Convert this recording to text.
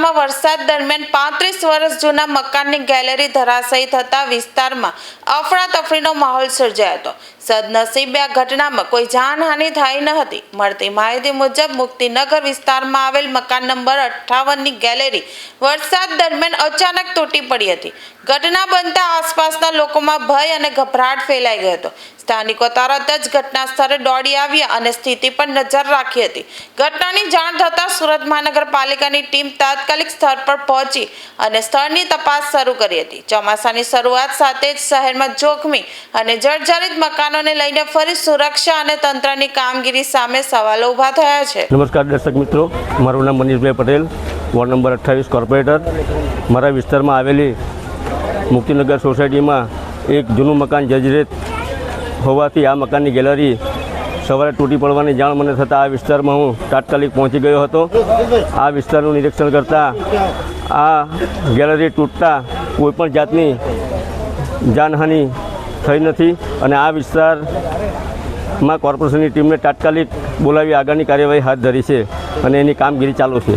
વિસ્તારમાં વરસાદ દરમિયાન 35 વર્ષ જૂના મકાનની ગેલેરી ધરાશાયી થતા વિસ્તારમાં અફરાતફરીનો માહોલ સર્જાયો હતો। સદનસીબે આ ઘટનામાં કોઈ જાનહાનિ થઈ ન હતી। મળતી માહિતી મુજબ મુક્તિનગર વિસ્તારમાં આવેલ મકાન નંબર 58ની ગેલેરી વરસાદ દરમિયાન અચાનક તૂટી પડી હતી। ઘટના બનતા આસપાસના લોકોમાં ભય અને ગભરાટ ફેલાઈ ગયો હતો। સ્થાનિકો તરત જ ઘટના સ્થળે દોડી આવ્યા અને સ્થિતિ પર નજર રાખી હતી। ઘટનાની જાણ થતાં સુરત મહાનગરપાલિકાની ટીમ તાત્કાલિક સ્થળ પર પહોંચી અને સ્થળની તપાસ શરૂ કરી હતી। ચોમાસાની શરૂઆત સાથે જ શહેરમાં જોખમી અને જર્જરિત મકાનોને લઈને ફરી સુરક્ષા અને તંત્રની કામગીરી સામે સવાલો ઊભા થયા છે। નમસ્કાર દર્શક મિત્રો, મારું નામ મનીષભાઈ પટેલ, વોર્ડ નંબર 28 કોર્પોરેટર। મારા વિસ્તારમાં આવેલી મુક્તિનગર સોસાયટીમાં એક જૂનું મકાન જર્જરિત હોવાથી આ મકાનની ગેલેરી સવારે તૂટી પડવાની જાણ મને થતાં આ વિસ્તારમાં હું તાત્કાલિક પહોંચી ગયો હતો। આ વિસ્તારનું નિરીક્ષણ કરતાં આ ગેલેરી તૂટતા કોઈપણ જાતની જાનહાનિ થઈ નથી અને આ વિસ્તારમાં કોર્પોરેશનની ટીમને તાત્કાલિક બોલાવી આગળની કાર્યવાહી હાથ ધરી છે અને એની કામગીરી ચાલુ છે।